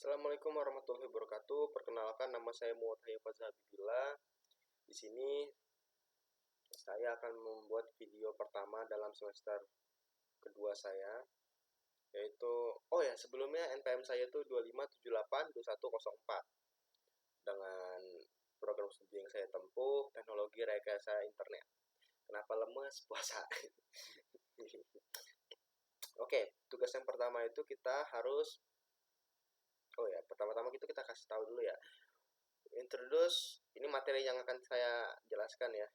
Assalamualaikum warahmatullahi wabarakatuh. Perkenalkan, nama saya Muhammad Hayya Fazal Habibillah. Di sini saya akan membuat video pertama dalam semester kedua saya, yaitu sebelumnya NPM saya itu 25782104 dengan program studi yang saya tempuh teknologi rekayasa internet. Kenapa lemes? Puasa. Oke, tugas yang pertama itu kita harus pertama-tama kita kasih tahu dulu ya. Introduce, ini materi yang akan saya jelaskan ya,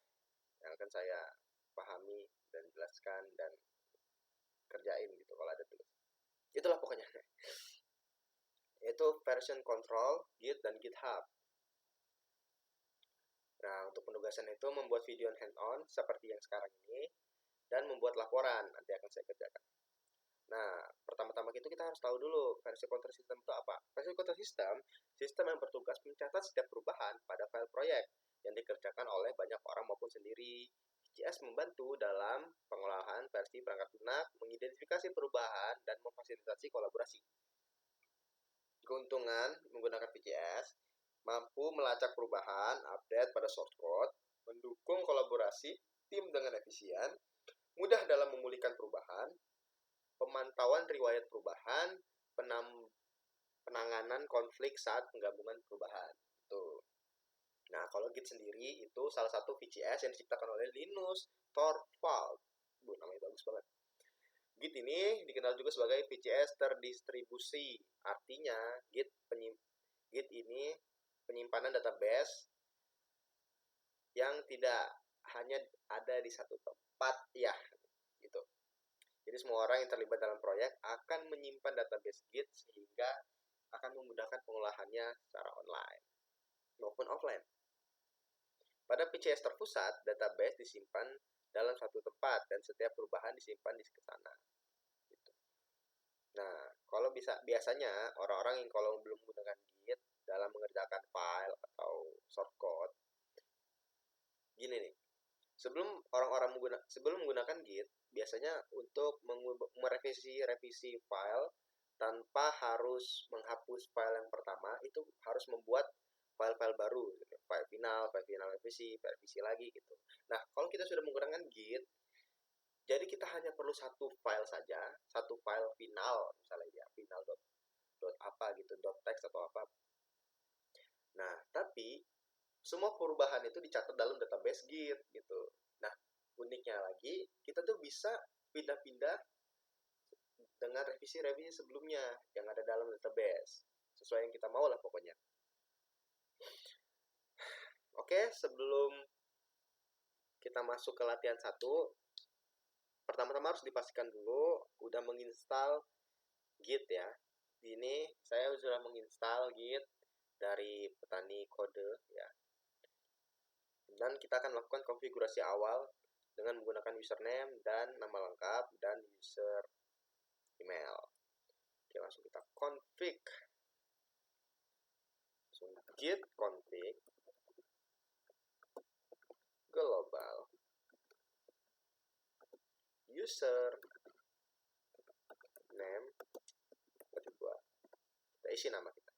yang akan saya pahami dan jelaskan dan kerjain gitu kalau ada tugas. Itulah pokoknya. Yaitu version control, Git dan GitHub. Nah, untuk penugasan itu membuat video hand-on seperti yang sekarang ini dan membuat laporan nanti akan saya kerjakan. Nah, pertama-tama itu kita harus tahu dulu versi control system itu apa. Versi control system, sistem yang bertugas mencatat setiap perubahan pada file proyek yang dikerjakan oleh banyak orang maupun sendiri. VCS membantu dalam pengolahan versi perangkat lunak, mengidentifikasi perubahan, dan memfasilitasi kolaborasi. Keuntungan menggunakan VCS, mampu melacak perubahan, update pada source code, mendukung kolaborasi tim dengan efisien, mudah dalam memulihkan perubahan, pemantauan riwayat perubahan, penanganan konflik saat penggabungan perubahan. Tuh. Nah, kalau Git sendiri itu salah satu VCS yang diciptakan oleh Linus Torvalds. Namanya bagus banget. Git ini dikenal juga sebagai VCS terdistribusi. Artinya, Git ini penyimpanan database yang tidak hanya ada di satu tempat ya, gitu. Jadi semua orang yang terlibat dalam proyek akan menyimpan database Git sehingga akan memudahkan pengolahannya secara online maupun offline. Pada VCS terpusat, database disimpan dalam satu tempat dan setiap perubahan disimpan di sana. Gitu. Nah, kalau biasanya orang-orang yang kalau belum menggunakan Git dalam mengerjakan file atau shortcode, gini nih. Sebelum menggunakan Git, biasanya untuk merevisi file tanpa harus menghapus file yang pertama, itu harus membuat file-file baru, gitu. file final, revisi lagi gitu. Nah, kalau kita sudah menggunakan Git, jadi kita hanya perlu satu file saja, satu file final, misalnya ya final dot apa gitu, .text atau apa. Nah, tapi semua perubahan itu dicatat dalam database Git gitu. Nah, uniknya lagi, kita tuh bisa pindah-pindah dengan revisi sebelumnya yang ada dalam database. Sesuai yang kita mau lah pokoknya. Oke, sebelum kita masuk ke latihan 1, pertama-tama harus dipastikan dulu udah menginstal Git ya. Ini saya sudah menginstal Git dari Petani Kode ya. Dan kita akan melakukan konfigurasi awal dengan menggunakan username dan nama lengkap dan user email. Oke, langsung kita config. Langsung git config global user name, kita isi nama kita.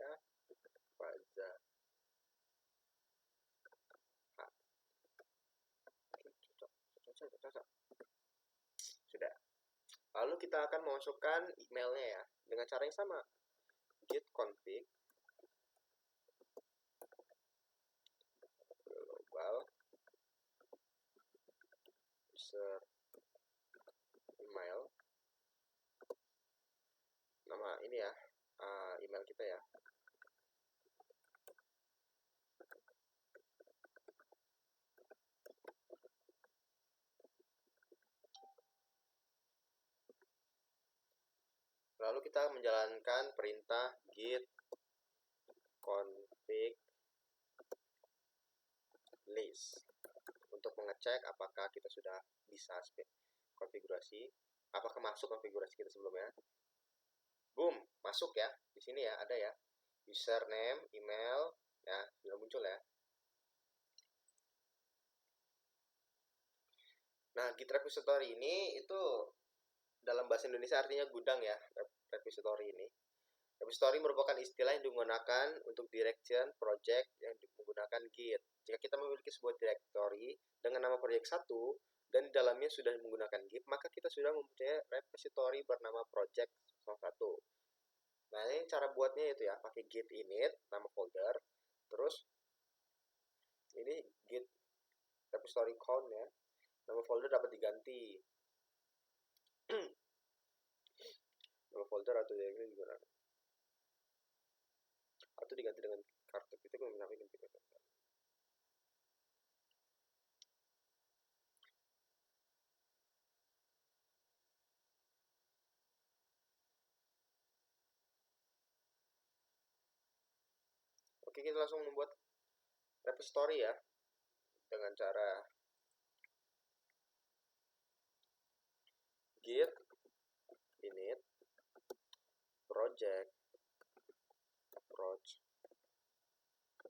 Ya, Faza. Cocok. Sudah. Lalu kita akan memasukkan emailnya ya dengan cara yang sama. Git config global user email, nama ini ya, email kita ya. Lalu kita menjalankan perintah git config list untuk mengecek apakah kita sudah bisa konfigurasi, apakah masuk konfigurasi kita sebelumnya. Boom, masuk ya. Di sini ya, ada ya. Username, email, ya, sudah muncul ya. Nah, Git repository ini itu bahasa Indonesia artinya gudang ya, repository ini. Repository merupakan istilah yang digunakan untuk direction project yang menggunakan Git. Jika kita memiliki sebuah directory dengan nama project 1 dan di dalamnya sudah menggunakan Git, maka kita sudah mempunyai repository bernama project 1. Nah, ini cara buatnya itu ya, pakai git init, nama folder, terus ini git repository count ya, nama folder dapat diganti. Nama folder atau directory digunakan. Atau diganti dengan kartu kita menggunakan ganti. Oke, kita langsung membuat repository ya dengan cara git init project approach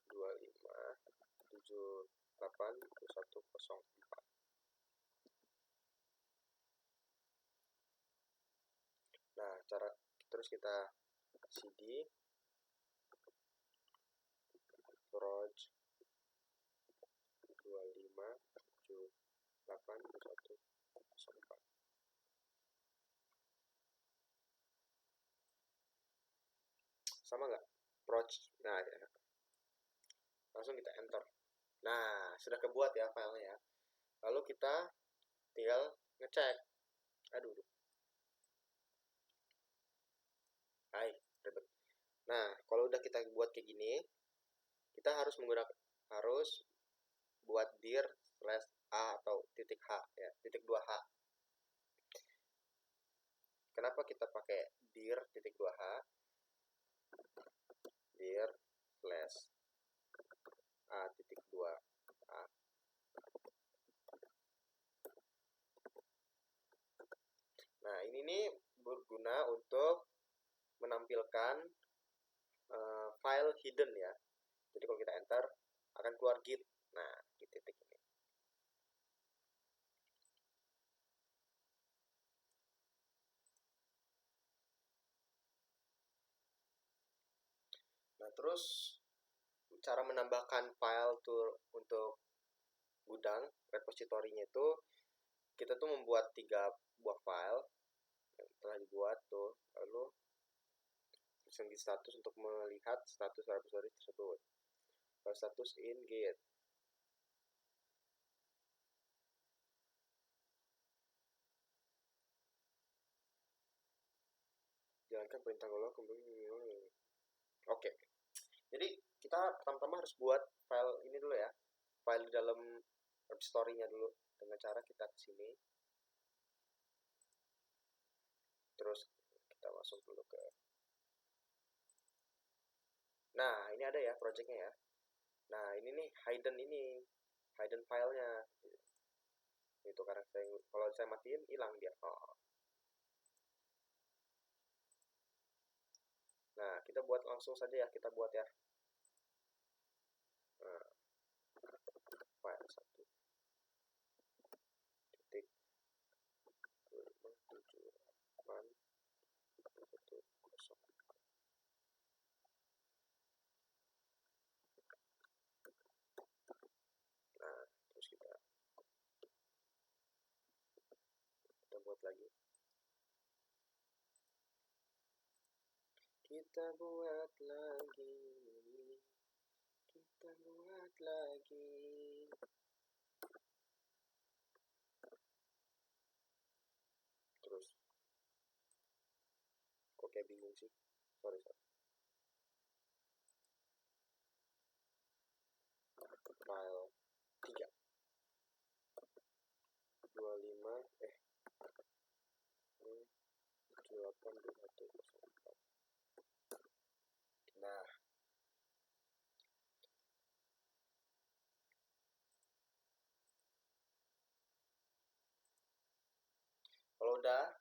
25782104. Nah, terus kita cd approach 25782104. Sama nggak? Approach. Nah, ya. Langsung kita enter. Nah, sudah kebuat ya filenya ya. Lalu kita tinggal ngecek. Aduh. Hai, ribet. Nah, kalau udah kita buat kayak gini, kita harus buat dir /a atau titik h ya, titik 2h. Kenapa kita pakai dir titik 2h? Dir /a titik 2h. Nah, ini nih berguna untuk menampilkan file hidden ya. Jadi kalau kita enter akan keluar git. Nah, di titik ini. Nah, terus cara menambahkan file tuh untuk gudang repositorinya itu kita tuh membuat 3 buah file yang telah dibuat tuh, lalu di status untuk melihat status repository tersebut. File status in git. Jalankan perintah golong kembali. Oke. Jadi kita pertama-tama harus buat file ini dulu ya. File di dalam repository-nya dulu dengan cara kita ke sini. Terus kita masuk dulu ke. Nah, ini ada ya projectnya ya. Nah, ini nih hidden filenya. Itu karena kalau saya matiin hilang dia. Oh. Nah, kita buat langsung saja ya, kita buat ya. Nah, file 1 titik 2578 Nah, terus kita buat lagi. Kita buat lagi. Terus kok kayak bingung sih? Sorry. File 3 25 782104. Nah, kalau udah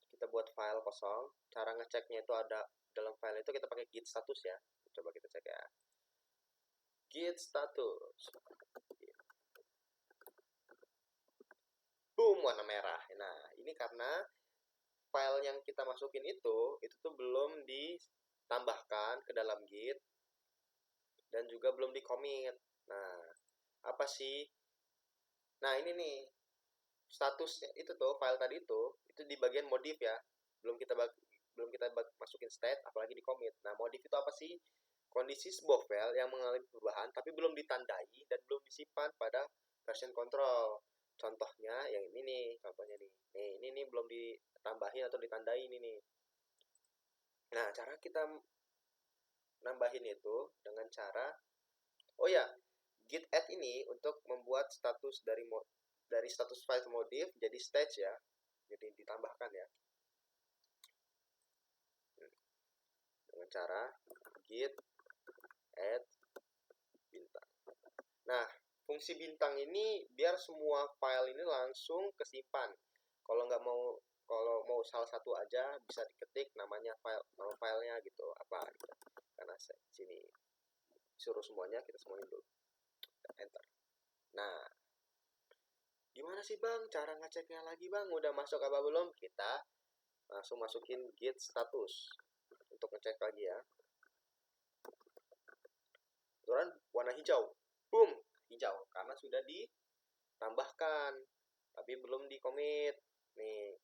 kita buat file kosong, cara ngeceknya itu ada dalam file itu kita pakai git status ya. Coba kita cek ya. Git status. Boom, warna merah. Nah, ini karena file yang kita masukin itu tuh belum ditambahkan ke dalam Git dan juga belum di commit. Nah, apa sih? Nah, ini nih statusnya itu tuh file tadi itu di bagian modif ya. Belum kita masukin state apalagi di commit. Nah, modif itu apa sih? Kondisi sebuah file yang mengalami perubahan tapi belum ditandai dan belum disimpan pada version control. Contohnya yang ini nih, contohnya nih. Ini nih belum ditambahin atau ditandai ini nih. Nah, cara kita nambahin itu dengan cara git add ini untuk membuat status dari status file modif jadi stage ya. Jadi ditambahkan ya. Dengan cara git add bintang. Nah, fungsi bintang ini biar semua file ini langsung kesimpan. Kalau mau salah satu aja bisa diketik nama filenya gitu apa gitu. Karena sini suruh semuanya, kita semuanya dulu. Enter. Nah, gimana sih Bang cara ngeceknya lagi Bang? Udah masuk apa belum? Kita langsung masukin git status untuk ngecek lagi ya. Kebetulan warna hijau. Boom, hijau karena sudah ditambahkan tapi belum di commit. Nih.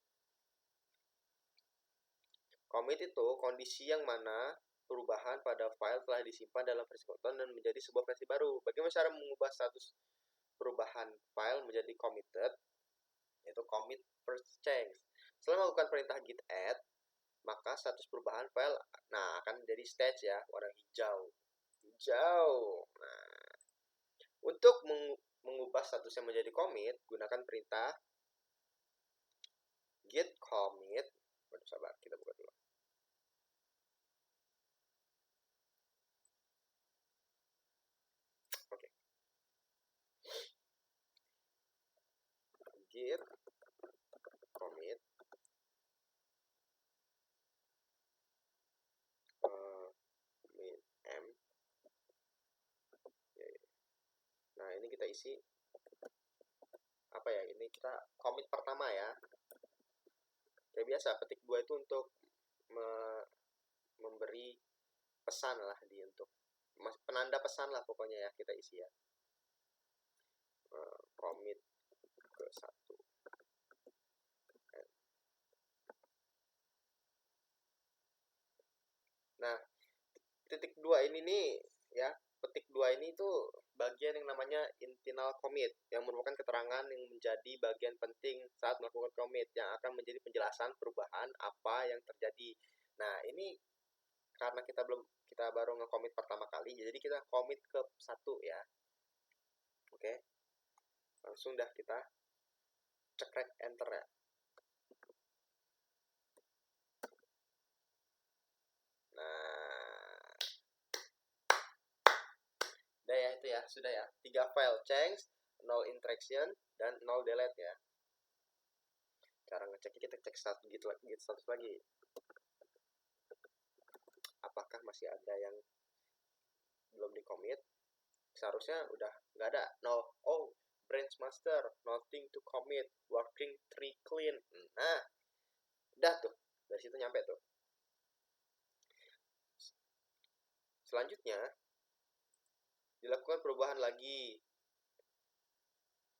Commit itu kondisi yang mana perubahan pada file telah disimpan dalam versi control dan menjadi sebuah versi baru. Bagaimana cara mengubah status perubahan file menjadi committed? Yaitu commit first change. Setelah melakukan perintah git add, maka status perubahan file akan menjadi stage ya, warna hijau. Nah, untuk mengubah statusnya menjadi commit, gunakan perintah git commit. Sabar, kita buka dulu. Oke. Git commit min m. Nah, ini kita isi apa ya? Ini kita commit pertama ya. Kayak biasa, ketik 2 itu untuk memberi pesan lah untuk penanda pesan lah pokoknya ya, kita isi ya. Commit ke 1. Nah, titik 2 ini nih ya, petik 2 ini tuh bagian yang namanya internal commit yang merupakan keterangan yang menjadi bagian penting saat melakukan commit yang akan menjadi penjelasan perubahan apa yang terjadi. Nah, ini karena kita baru nge-commit pertama kali, jadi kita commit ke 1 ya. Oke. Langsung dah kita cekrek enter ya. Nah, udah ya itu ya, sudah ya. 3 file change, 0 interaction dan 0 delete ya. Cara ngeceknya kita cek git status lagi. Apakah masih ada yang belum di commit? Seharusnya udah nggak ada. No. Oh, branch master, nothing to commit, working tree clean. Nah, udah tuh. Dari situ nyampe tuh. Selanjutnya, dilakukan perubahan lagi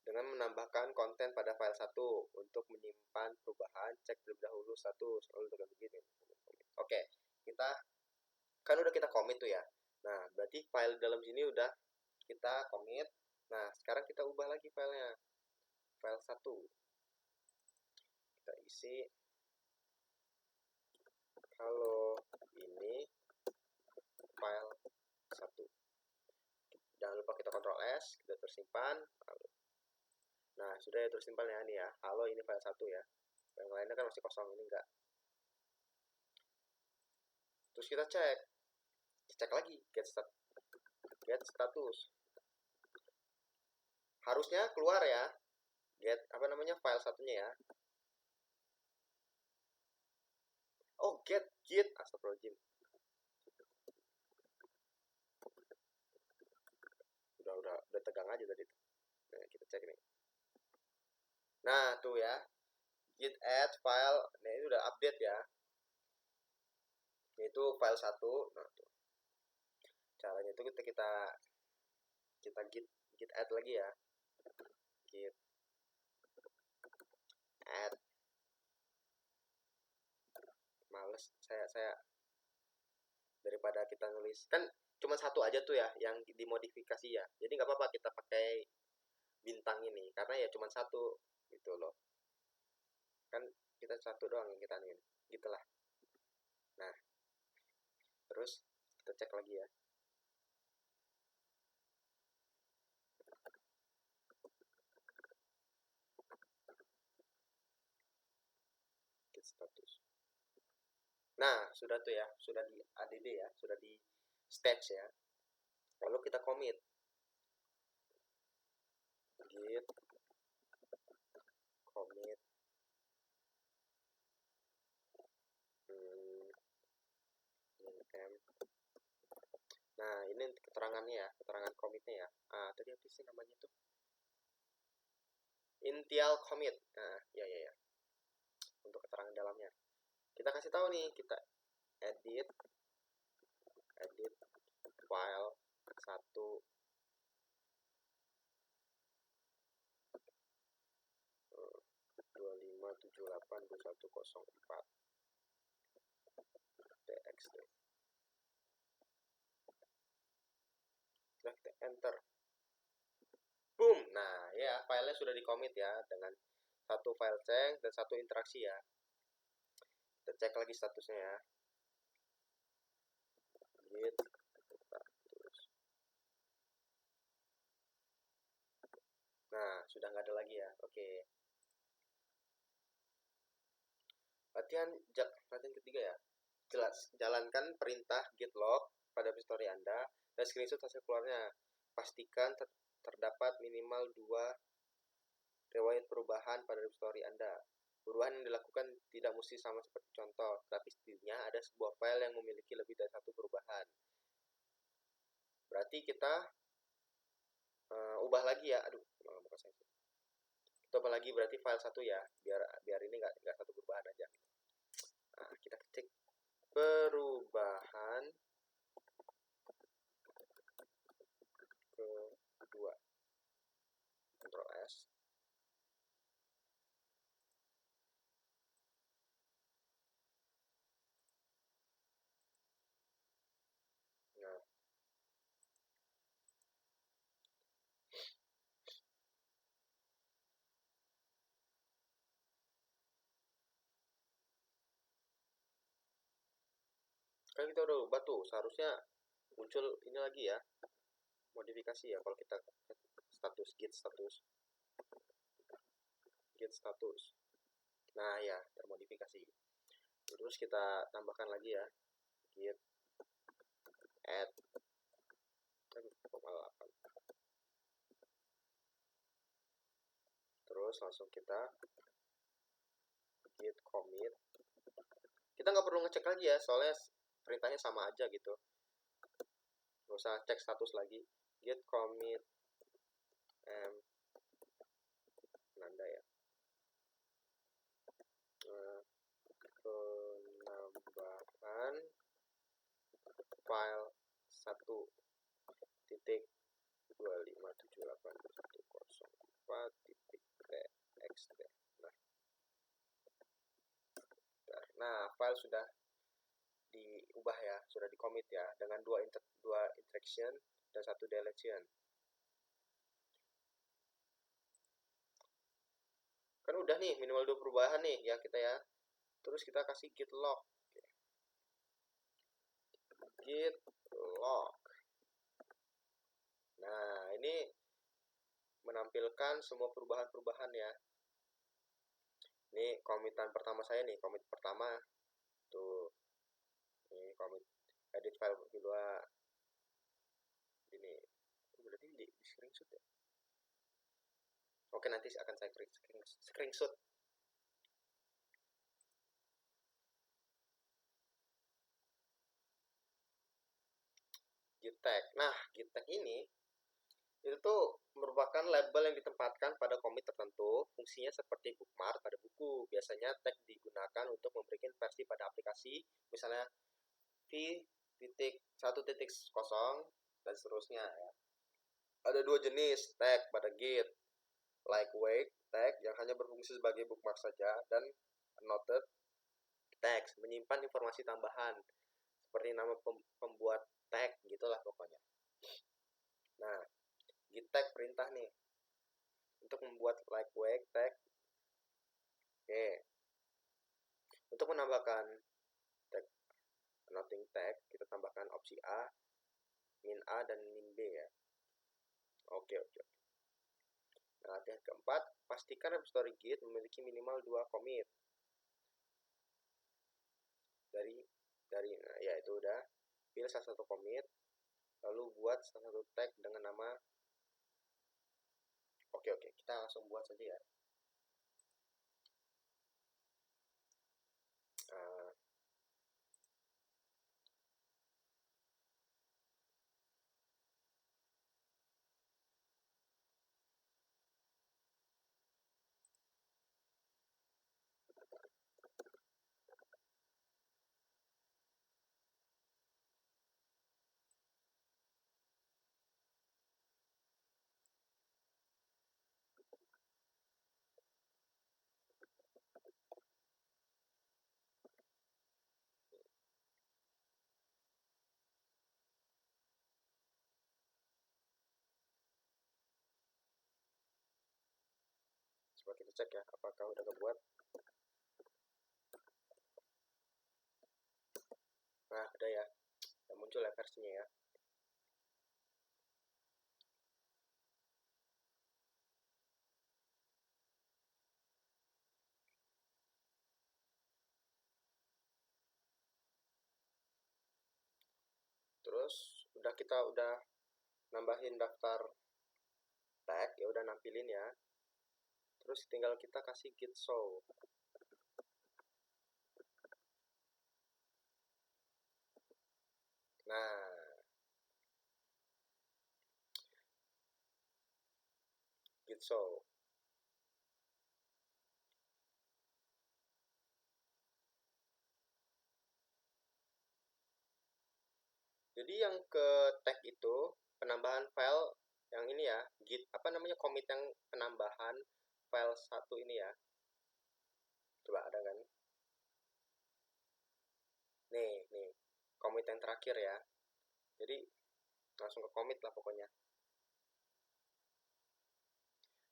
dengan menambahkan konten pada file 1 untuk menyimpan perubahan. Cek terlebih dahulu status. Lalu dengan begini. Oke, udah kita commit tuh ya. Nah, berarti file dalam sini udah kita commit. Nah, sekarang kita ubah lagi filenya. File 1. Kita isi. Kalau ini file 1. Jangan lupa kita Ctrl S, kita tersimpan. Nah, sudah ya tersimpan ya ini ya. Halo, ini file 1 ya. Yang lainnya kan masih kosong, ini enggak. Terus kita cek lagi get status. Harusnya keluar ya. File satunya ya. Oh, git. Astagfirullahaladzim. Udah tegang aja tadi. Nah, kita cek nih. Nah, tuh ya. git add file. Nah, ini udah update ya. Yaitu file 1. Nah, tuh. Caranya itu kita git add lagi ya. Git add. Males saya daripada kita nulis. Kan cuma satu aja tuh ya yang dimodifikasi ya. Jadi nggak apa-apa kita pakai bintang ini karena ya cuma satu gitu loh. Kan kita satu doang yang kita nih. Gitulah. Nah, terus kita cek lagi ya. Git status. Nah, sudah tuh ya, sudah di add ya, sudah di stage ya. Lalu kita commit. Git commit nm. Nah, ini keterangannya ya, keterangan commitnya ya. Tadi apa sih namanya tuh? Initial commit. Nah, ya. Untuk keterangan dalamnya. Kita kasih tahu nih, kita edit file 1 25782104 txt. Nah, kita enter. Boom. Nah, ya, filenya sudah di commit ya dengan satu file change dan satu interaksi ya. Kita cek lagi statusnya ya. Git status. Nah, sudah nggak ada lagi ya. Oke. Latihan ketiga ya. Jalankan perintah git log pada history Anda dan screenshot hasil keluarnya. Pastikan terdapat minimal 2 riwayat perubahan pada history Anda. Perubahan yang dilakukan tidak mesti sama seperti contoh, tapi setidaknya ada sebuah file yang memiliki lebih dari satu perubahan. Berarti kita ubah lagi ya. Aduh, bukan saya. Kita ubah lagi berarti file 1 ya, biar ini nggak satu perubahan aja. Nah, kita ketik perubahan kedua. Ctrl S. Nah, kan kita udah ubah tuh, seharusnya muncul ini lagi ya, modifikasi ya kalau kita status git status. Nah ya, termodifikasi. Terus kita tambahkan lagi ya, git add. Terus langsung kita git commit. Kita nggak perlu ngecek lagi ya, soalnya perintahnya sama aja gitu. Nggak usah cek status lagi. Git commit penanda ya. Penambahan file 1.2578104.txt. Nah, file sudah diubah ya, sudah di commit ya dengan dua interaction dan satu deletion. Kan udah nih minimal 2 perubahan nih ya kita ya. Terus kita kasih git log. Git log. Nah, ini menampilkan semua perubahan-perubahan ya. Ini commitan pertama saya nih, commit pertama tuh. Ini commit edit file kedua. Ini berarti di screenshot ya. Oke, nanti akan saya screenshot. Git tag. Nah, git tag ini Itu tuh merupakan label yang ditempatkan pada komit tertentu, fungsinya seperti bookmark pada buku. Biasanya tag digunakan untuk memberikan versi pada aplikasi, misalnya v.1.0 dan seterusnya ya. Ada dua jenis tag pada Git, lightweight tag yang hanya berfungsi sebagai bookmark saja, dan annotated tags menyimpan informasi tambahan seperti nama pembuat tag gitulah pokoknya. Nah, git tag perintah nih untuk membuat lightweight tag. Oke. Untuk menambahkan tag annotating tag, kita tambahkan opsi A, min A dan min B ya. Oke. Nah, latihan keempat, pastikan repository Git memiliki minimal 2 commit. Dari nah ya itu udah. Pilih salah satu commit, lalu buat salah satu tag dengan nama. Oke, kita langsung buat saja ya. Uh, coba kita cek ya, apakah udah kebuat. Nah, ada ya. Udah muncul ya versinya ya. Terus kita udah nambahin daftar tag, ya udah nampilin ya. Terus tinggal kita kasih git show. Nah, git show. Jadi yang ke tag itu penambahan file yang ini ya, git apa namanya, commit yang penambahan file 1 ini ya. Coba ada kan? Nih, commit yang terakhir ya. Jadi langsung ke commit lah pokoknya.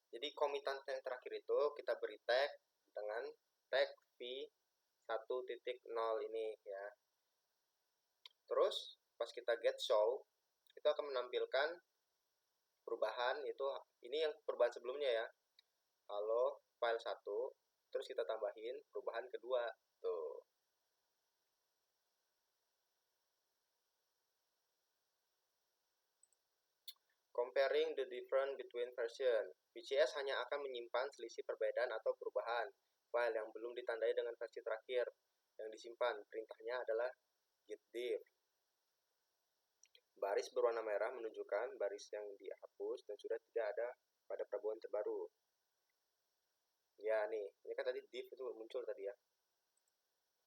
Jadi commitan yang terakhir itu kita beri tag dengan tag v1.0 ini ya. Terus pas kita get show, itu akan menampilkan perubahan itu, ini yang perubahan sebelumnya ya. Halo file 1, terus kita tambahin perubahan kedua tuh. Comparing the difference between version. VCS hanya akan menyimpan selisih perbedaan atau perubahan file yang belum ditandai dengan versi terakhir yang disimpan. Perintahnya adalah git diff. Baris berwarna merah menunjukkan baris yang dihapus dan sudah tidak ada pada perbuatan terbaru. Ya nih, ini kan tadi diff itu muncul tadi ya.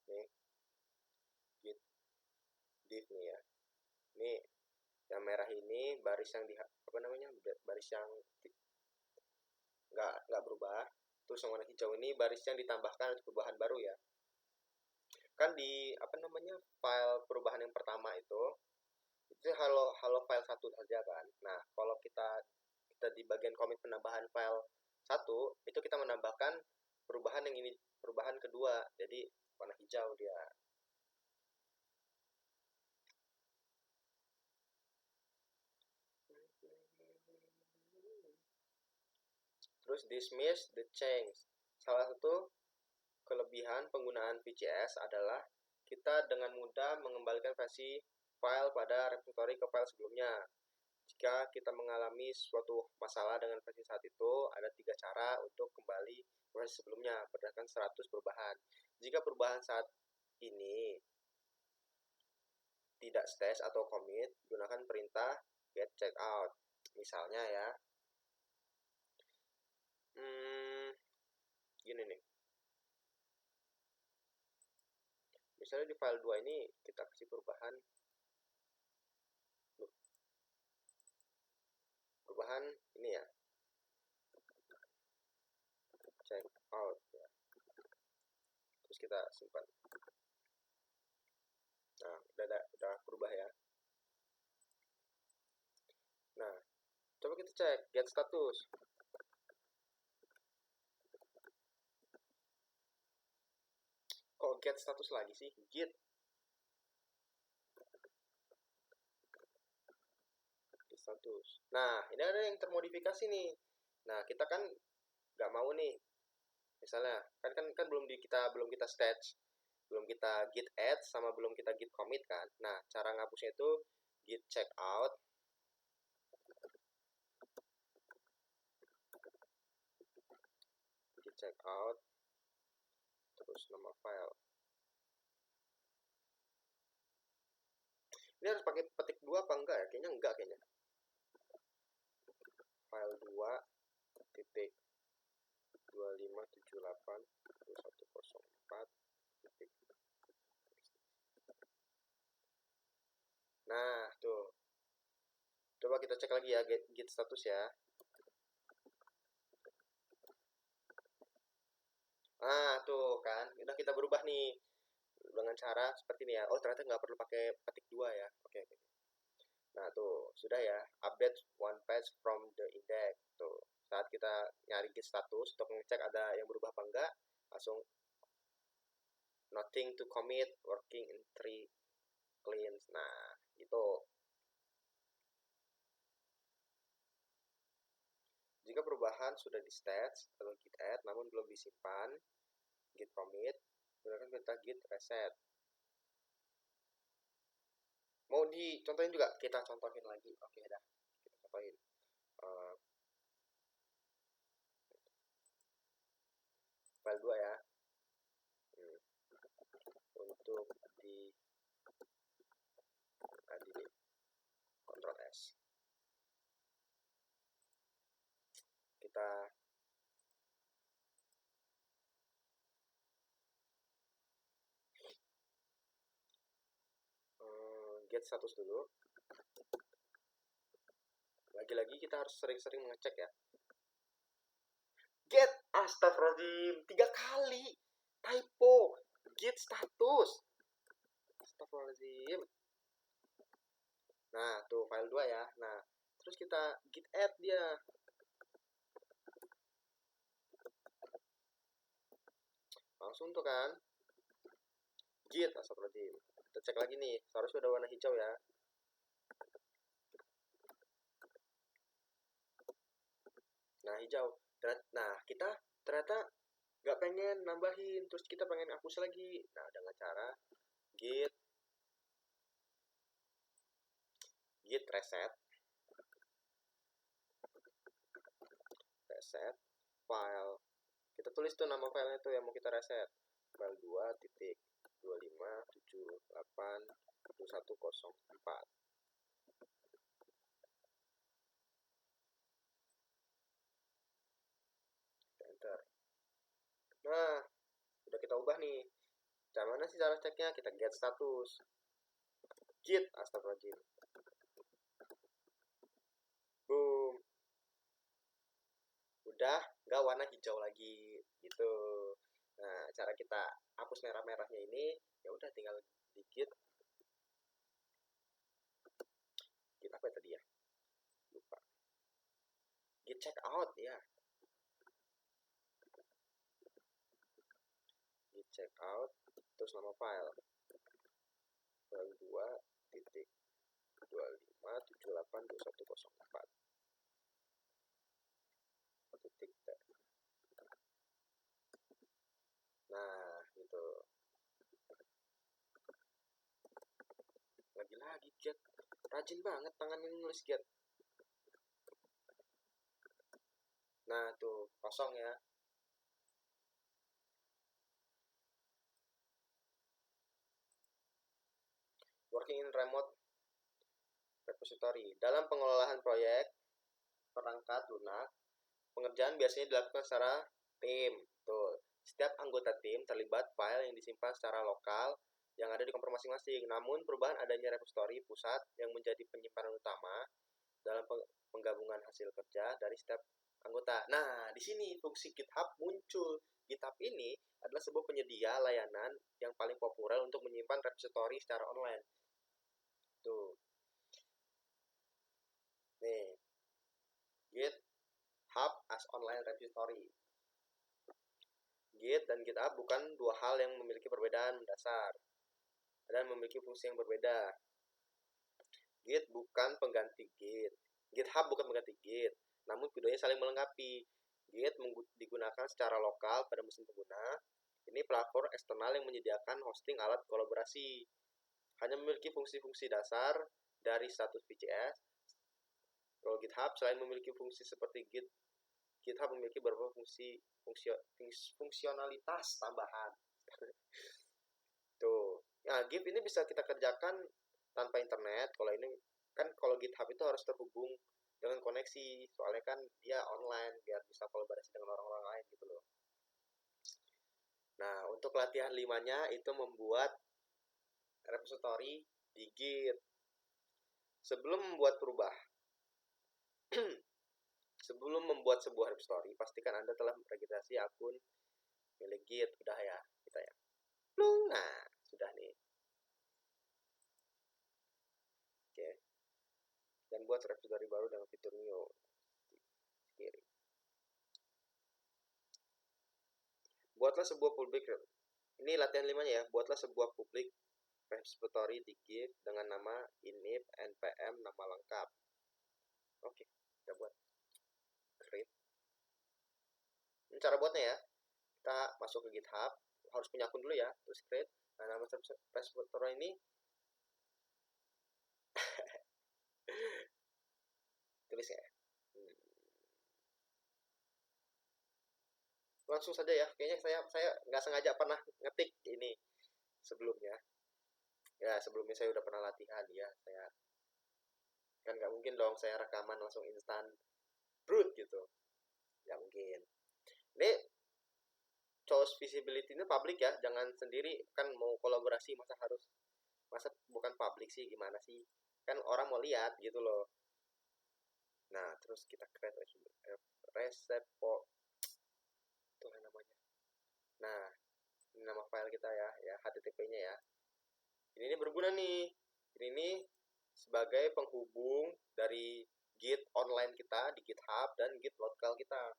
Nih, git diff nih ya. Nih, yang merah ini baris yang baris yang nggak berubah. Terus yang warna hijau ini baris yang ditambahkan untuk perubahan baru ya. Kan di file perubahan yang pertama itu halo file 1 saja kan. Nah, kalau kita di bagian commit penambahan file 1, itu kita menambahkan perubahan yang ini, perubahan kedua. Jadi warna hijau dia. Terus dismiss the change. Salah satu kelebihan penggunaan VCS adalah kita dengan mudah mengembalikan versi file pada repository ke file sebelumnya. Jika kita mengalami suatu masalah dengan versi saat itu, ada 3 cara untuk kembali ke versi sebelumnya berdasarkan 100 perubahan. Jika perubahan saat ini tidak stash atau commit, gunakan perintah get checkout. Misalnya ya, gini nih. Misalnya di file 2 ini kita kasih perubahan ini ya, check out ya. Terus kita simpan. Nah, udah berubah ya. Nah, coba kita cek get status. Kok get status lagi sih? Git status. Nah, ini ada yang termodifikasi nih. Nah, kita kan nggak mau nih. Misalnya, kan belum kita stage, belum kita git add sama belum kita git commit kan. Nah, cara ngapusnya itu git check out, git check out, terus nama file. Ini harus pakai petik 2 apa enggak ya? Kayaknya enggak kayaknya. File 2 titik 25782104 titik. Nah, tuh. Coba kita cek lagi ya git status ya. Nah, tuh kan. Udah kita berubah nih dengan cara seperti ini ya. Oh, ternyata nggak perlu pakai petik 2 ya. Oke. Nah, tuh. Sudah ya. Update one page from the index. Tuh. Saat kita nyari git status untuk ngecek ada yang berubah apa enggak, langsung nothing to commit, working in 3 cleans. Nah, itu. Jika perubahan sudah di stage atau git add namun belum disimpan, git commit, gunakan perintah git reset. Mau dicontohin juga? Kita contohin lagi. Oke, dah. Kita contohin. File 2 ya. Untuk di Ctrl S. Kita get status dulu. Lagi-lagi kita harus sering-sering mengecek ya. Get, astagfirullahaladzim, 3 kali typo. Get status, astagfirullahaladzim. Nah, tuh file 2 ya. Nah, terus kita git add dia. Langsung tuh kan. Git, astagfirullahaladzim. Kita cek lagi nih, seharusnya udah warna hijau ya. Nah, hijau. Nah, kita ternyata nggak pengen nambahin, terus kita pengen hapus lagi. Nah, dengan cara git reset file. Kita tulis tuh nama filenya tuh yang mau kita reset. File 2.25782104. Enter. Nah, udah kita ubah nih. Cara mana sih cara ceknya? Kita get status. Git, astagfirullahaladzim. Boom. Udah nggak warna hijau lagi gitu. Nah, cara kita hapus merah-merahnya ini ya udah tinggal dikit. Git apa tadi ya? Lupa. Git check out ya. Git check out terus nama file. File 2.25782104 titik T. Nah, gitu. Lagi-lagi get. Rajin banget tangan ini nulis get. Nah, tuh kosong ya. Working in remote repository. Dalam pengelolaan proyek, perangkat lunak. Pengerjaan biasanya dilakukan secara tim. Tuh. Setiap anggota tim terlibat file yang disimpan secara lokal yang ada di komputer masing-masing. Namun perubahan adanya repository pusat yang menjadi penyimpanan utama dalam penggabungan hasil kerja dari setiap anggota. Nah, di sini fungsi GitHub muncul. GitHub ini adalah sebuah penyedia layanan yang paling populer untuk menyimpan repository secara online. Tuh. Nih. GitHub as online repository. Git dan GitHub bukan dua hal yang memiliki perbedaan mendasar dan memiliki fungsi yang berbeda. Git bukan pengganti Git. GitHub bukan pengganti Git, namun keduanya saling melengkapi. Git digunakan secara lokal pada mesin pengguna. Ini platform eksternal yang menyediakan hosting alat kolaborasi. Hanya memiliki fungsi-fungsi dasar dari status VCS. Kalau GitHub selain memiliki fungsi seperti Git, GitHub memiliki beberapa fungsionalitas tambahan. Tuh. Nah, Git ini bisa kita kerjakan tanpa internet. Kalau GitHub itu harus terhubung dengan koneksi. Soalnya kan dia online biar bisa kolaborasi dengan orang-orang lain gitu loh. Nah, untuk latihan 5-nya itu membuat repository di Git. Sebelum membuat sebuah repository, pastikan Anda telah meregistrasi akun milik Git. Udah ya, kita ya. Nah, sudah nih. Oke. Dan buat repository baru dengan fitur new. Kiri. Buatlah sebuah public. Ini latihan 5-nya ya. Buatlah sebuah public repository di Git dengan nama init npm nama lengkap. Oke, kita buat. Create. Ini cara buatnya ya. Kita masuk ke GitHub, harus punya akun dulu ya, terus create. Nah, nama repository ini tulis ya. Langsung saja ya. Kayaknya saya nggak sengaja pernah ngetik ini sebelumnya. Ya, sebelumnya saya udah pernah latihan ya. Saya kan nggak mungkin dong saya rekaman langsung instan brute gitu. Nggak mungkin. Ini choose visibility ini public ya, jangan sendiri. Kan mau kolaborasi masa bukan public sih, gimana sih? Kan orang mau lihat gitu loh. Nah, terus kita create repo itu namanya. Nah, ini nama file kita ya HTTP-nya ya. Ini berguna nih. Ini sebagai penghubung dari Git online kita di GitHub dan Git lokal kita.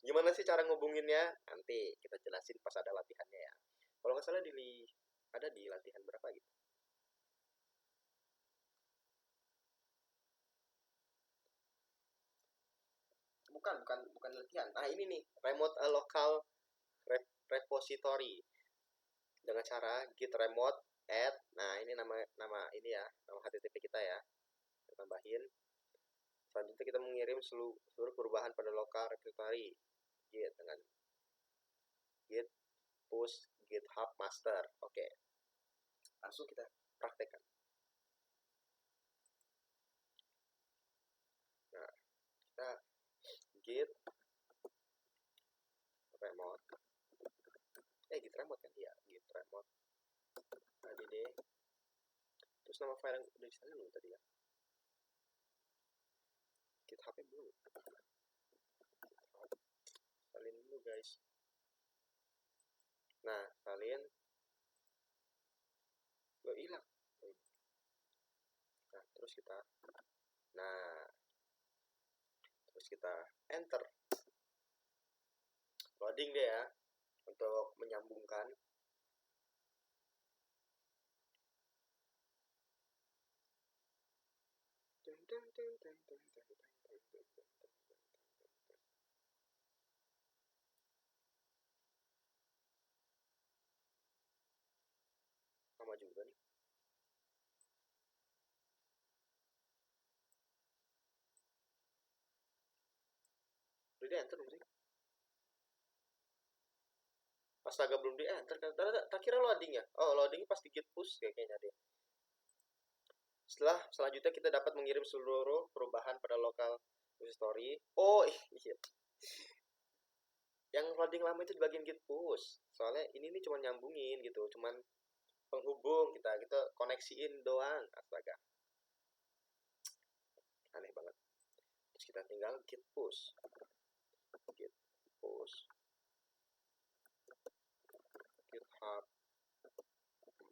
Gimana sih cara ngubunginnya? Nanti kita jelasin pas ada latihannya ya. Kalau nggak salah ada di latihan berapa gitu. Bukan latihan. Nah, ini nih, remote a local repository. Dengan cara git remote add. Nah, ini nama ini ya, nama HTTP kita ya. Kita tambahin. Selanjutnya kita mengirim seluruh perubahan pada lokal repository Git dengan git push GitHub master. Oke. Langsung kita praktekkan. Nah, kita git remote. Git remote kan? Iya, git remote. Tadi deh. Terus nama file yang udah disalin belum tadi ya? GitHub-nya belum. Salin dulu guys. Nah, salin. Loh, hilang. Nah, terus kita enter. Loading deh ya untuk menyambungkan. Sama juga nih. Udah di enter belum sih? Astaga, belum di enter kan? Tak kira loading ya? Oh, loadingnya pasti git push kayaknya deh. Selanjutnya kita dapat mengirim seluruh perubahan pada lokal push story. Oh iya, yang loading lama itu di bagian git push. Soalnya ini nih cuma nyambungin gitu, cuman penghubung kita koneksiin doang. Astaga, aneh banget. Terus kita tinggal git push, git push, github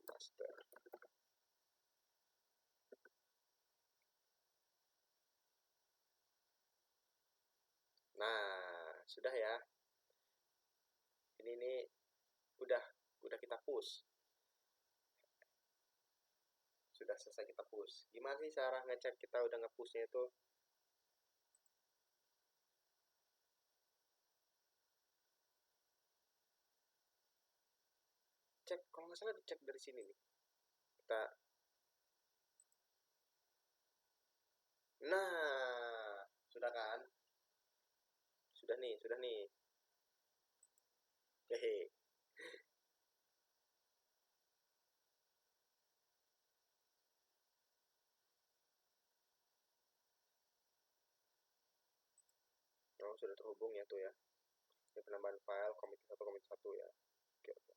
master. Nah, sudah ya. Ini udah kita push. Sudah selesai kita push. Gimana sih cara ngecek kita udah nge-pushnya itu? Cek, kalau nggak salah dicek dari sini nih. Kita, nah, sudah kan? Sudah nih. Hehe. Oh, sudah terhubung ya tuh ya. Ini penambahan file komit satu ya. Oke, oke.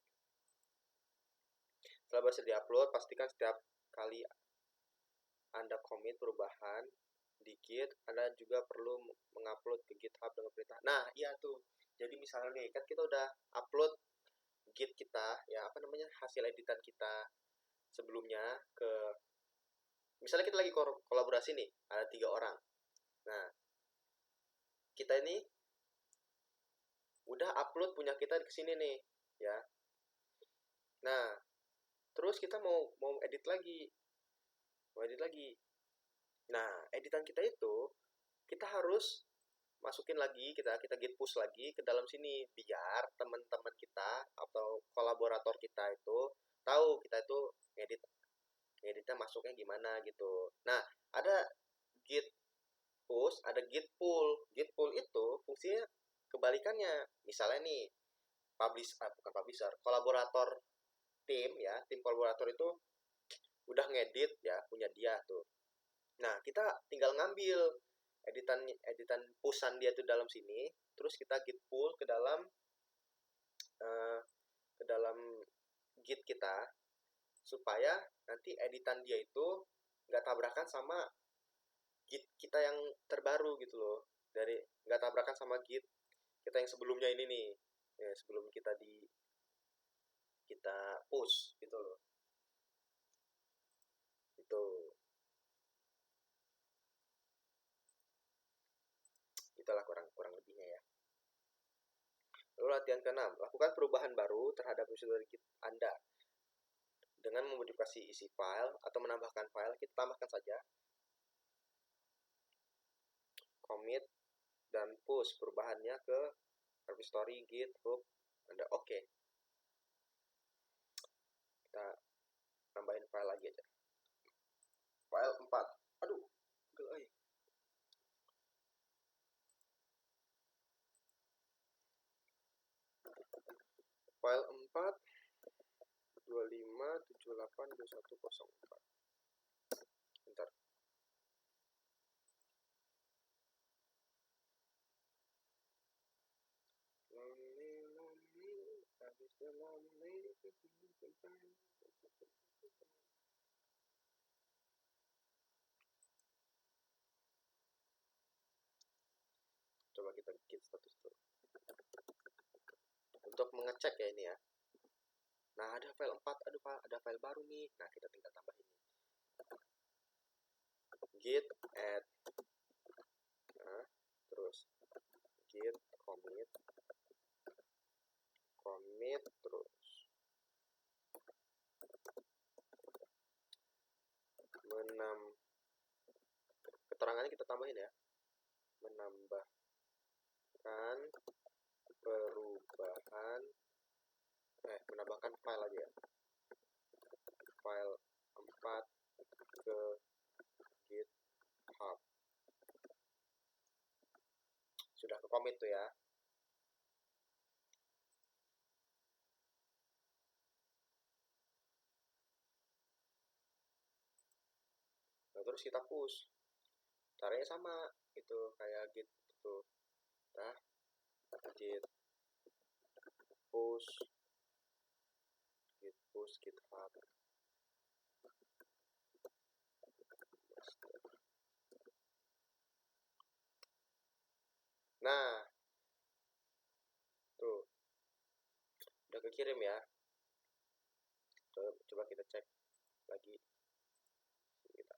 Setelah berhasil diupload, pastikan setiap kali Anda komit perubahan di Git, Anda juga perlu mengupload ke GitHub dengan perintah. Nah, iya tuh. Jadi misalnya nih, kan kita udah upload Git kita, ya apa namanya, hasil editan kita sebelumnya ke, misalnya kita lagi kolaborasi nih, ada 3 orang. Nah, kita ini udah upload punya kita ke sini nih, ya. Nah, terus kita mau edit lagi, Nah, editan kita itu kita harus masukin lagi, kita git push lagi ke dalam sini biar teman-teman kita atau kolaborator kita itu tahu kita itu ngeditnya masuknya gimana gitu. Nah, ada git push, ada git pull. Git pull itu fungsinya kebalikannya. Misalnya nih, bukan publisher, kolaborator tim ya, tim kolaborator itu udah ngedit ya, punya dia tuh. Nah, kita tinggal ngambil editan editan pushan dia tuh dalam sini, terus kita git pull uh, ke dalam git kita supaya nanti editan dia itu nggak tabrakan sama git kita yang terbaru gitu loh. Dari nggak tabrakan sama git kita yang sebelumnya ini nih, ya, sebelum kita push gitu loh. Itu itulah kurang kurang lebihnya ya. Lalu latihan ke-6, lakukan perubahan baru terhadap repository Git Anda dengan memodifikasi isi file atau menambahkan file. Kita tambahkan saja commit dan push perubahannya ke repository Git hub Anda. Oke. Kita tambahin file lagi aja. File 4. Aduh, gelai. File 4 25782104. Bentar. Coba kita bikin status tuh untuk mengecek ya ini ya. Nah, ada file 4, aduh Pak, ada file baru nih. Nah, kita tinggal tambahin ini. Git add. Nah, terus git commit terus keterangannya kita tambahin ya. Menambahkan file aja ya. File 4 ke GitHub. Sudah ke commit tuh ya. Nah, terus kita push. Caranya sama, itu kayak git itu. Nah, git push, GitHub. Nah, tuh udah kekirim ya. Coba kita cek lagi kita.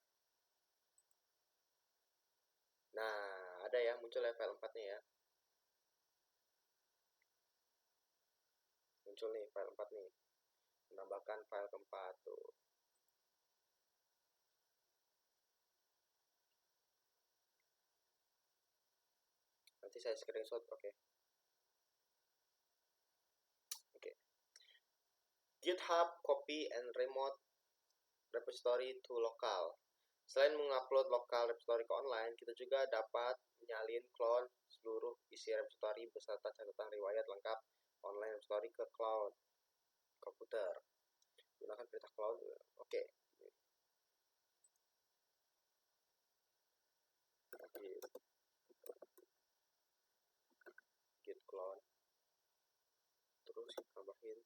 Nah, ada ya, muncul ya file 4-nya ya. Muncul nih file 4 nih. Menambahkan file keempat tuh. Nanti saya screenshot, oke. GitHub copy and remote repository to local. Selain mengupload lokal repository ke online, kita juga dapat menyalin clone seluruh isi repository beserta catatan riwayat lengkap online repository ke cloud komputer. Gunakan perintah cloud. Oke. Git clone. Terus tambahin.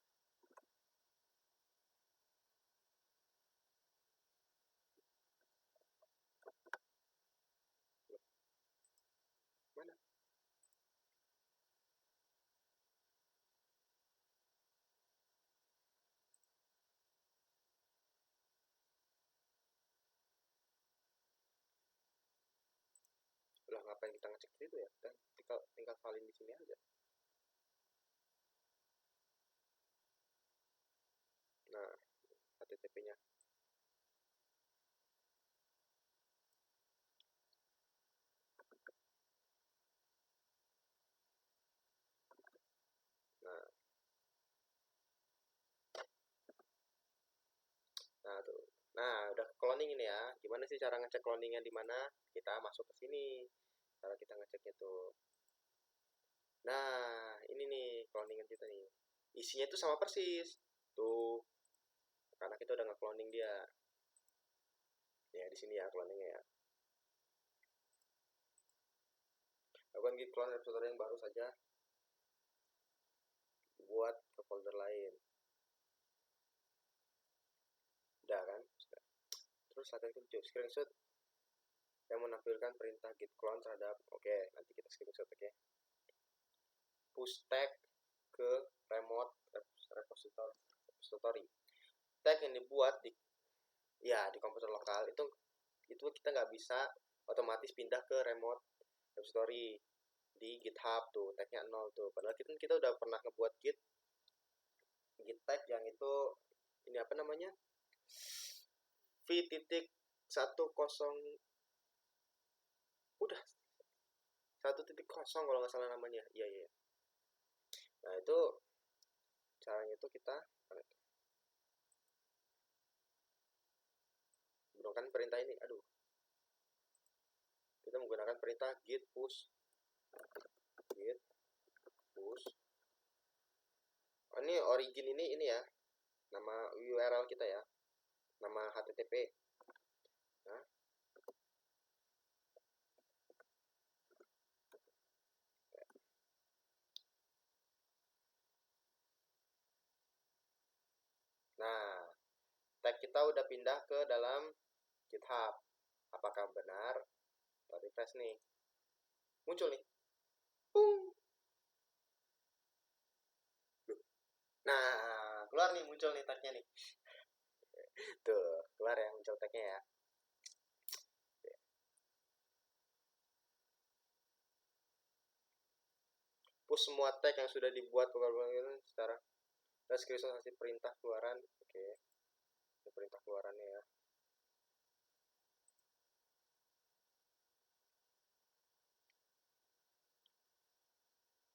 Mana? Lah ngapain kita ngecek itu ya? Kita tinggal salin di sini aja. Nah, HTTP-nya. Nah, tuh. Nah, udah cloning ini ya. Gimana sih cara ngecek cloningnya di mana? Kita masuk ke sini. Cara kita ngeceknya tuh. Nah, ini nih cloningan kita nih. Isinya tuh sama persis. Tuh. Karena kita udah nge-cloning dia. Ya, di sini ya cloningnya ya. Lakukan git clone repository yang baru saja. Buat ke folder lain. Udah kan? Terus latihan kunci screenshot yang menampilkan perintah git clone terhadap. Oke, nanti kita screenshot, oke. Push tag ke remote repository. Tag yang dibuat di komputer lokal itu kita nggak bisa otomatis pindah ke remote repository di GitHub tuh, tagnya 0 tuh. Padahal kita udah pernah ngebuat git tag yang itu ini apa namanya, v.10 udah 1.0 kalau nggak salah namanya. Iya. Nah, itu caranya itu kita menggunakan perintah ini. Kita menggunakan perintah git push. Ini origin ini ya, nama URL kita ya, nama HTTP. Nah, tag kita udah pindah ke dalam GitHub. Apakah benar? Kita refresh nih. Muncul nih. Nah, keluar nih, muncul nih tagnya nih. Tuh, keluar ya, muncul tagnya ya. Push semua tag yang sudah dibuat secara dan screenshot hasil perintah keluaran. Oke. Ini perintah keluarannya ya.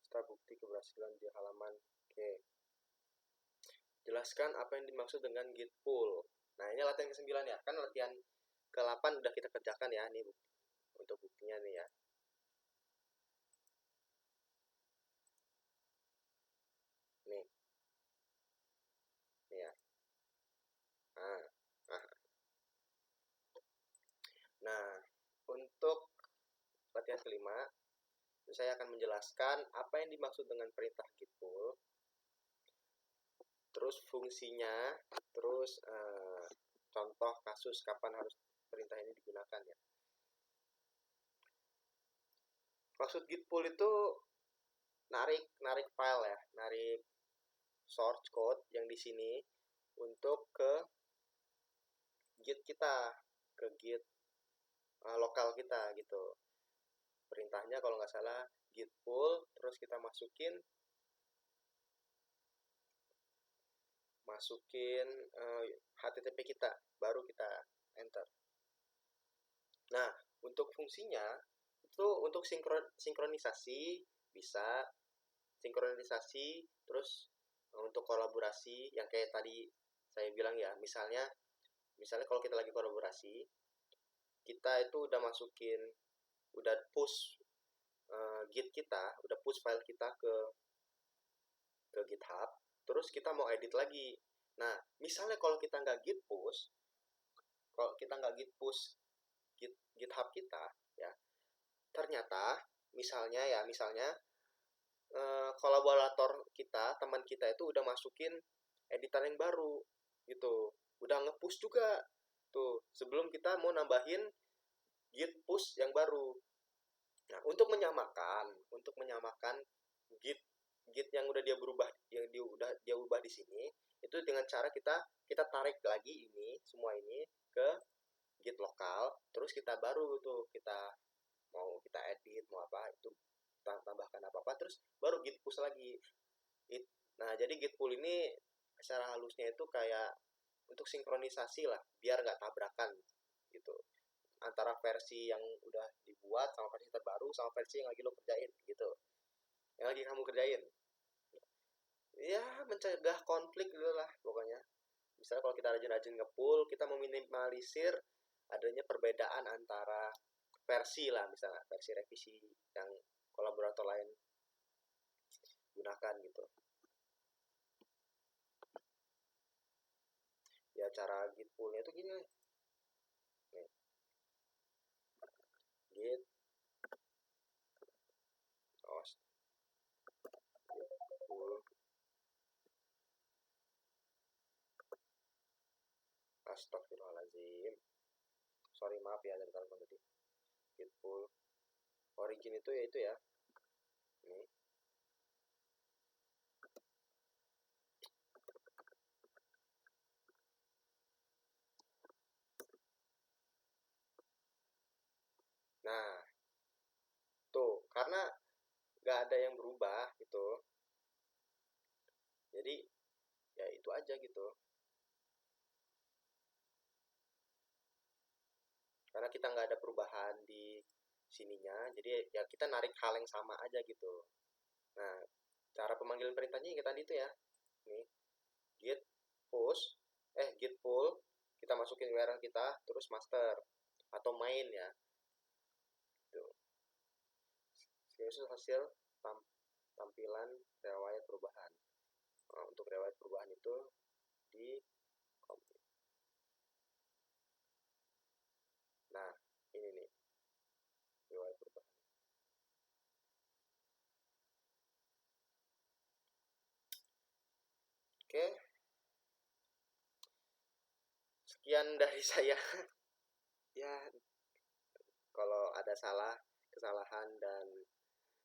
Setelah bukti keberhasilan di halaman. Oke. Jelaskan apa yang dimaksud dengan git pull. Nah, ini latihan ke-9 ya. Kan latihan ke-8 udah kita kerjakan ya. Nih untuk buktinya nih ya. Nih ya. Nah, untuk pertama, saya akan menjelaskan apa yang dimaksud dengan perintah git pull, terus fungsinya, terus contoh kasus kapan harus perintah ini digunakan ya. Maksud git pull itu narik file ya, narik source code yang di sini untuk ke git kita, ke git lokal kita gitu. Perintahnya kalau nggak salah git pull, terus kita masukin HTTP kita, baru kita enter. Nah, untuk fungsinya itu untuk sinkronisasi, bisa sinkronisasi, terus untuk kolaborasi yang kayak tadi saya bilang ya, misalnya kalau kita lagi kolaborasi, kita itu udah push git kita, udah push file kita ke GitHub, terus kita mau edit lagi. Nah, misalnya kalau kita nggak git push GitHub kita ya, ternyata misalnya kolaborator kita, teman kita itu udah masukin editan yang baru gitu, udah nge-push juga tuh sebelum kita mau nambahin git push yang baru. Nah, untuk menyamakan git yang udah dia ubah di sini, itu dengan cara kita tarik lagi semua ini ke git lokal, terus kita baru tuh kita edit mau apa, itu tambahkan apa terus baru git push lagi. Nah, jadi git pull ini secara halusnya itu kayak untuk sinkronisasi lah, biar nggak tabrakan gitu antara versi yang udah dibuat sama versi terbaru sama versi yang lagi lo kerjain gitu, yang lagi kamu kerjain ya, mencegah konflik gitu lah pokoknya. Misalnya kalau kita rajin-rajin nge-pull, kita meminimalisir adanya perbedaan antara versi lah, misalnya versi revisi yang kolaborator lain gunakan gitu ya. Cara git pull-nya itu gini nih, git pull, astagfirullahaladzim, sorry maaf ya dari telepon tadi. Git pull origin itu ya ini. Nah, tuh karena nggak ada yang berubah gitu, jadi ya itu aja gitu, karena kita nggak ada perubahan di sininya, jadi ya kita narik hal yang sama aja gitu. Nah, cara pemanggilan perintahnya yang tadi itu ya, nih git git pull, kita masukin URL kita, terus master atau main ya tuh. Screenshot hasil tampilan riwayat perubahan. Nah, untuk riwayat perubahan itu di copy. Nah, ini nih riwayat perubahan. Oke, sekian dari saya. Ya, kalau ada kesalahan dan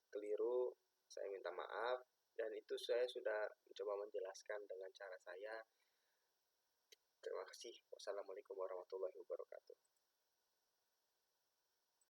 keliru, saya minta maaf, dan itu saya sudah mencoba menjelaskan dengan cara saya. Terima kasih. Wassalamualaikum warahmatullahi wabarakatuh.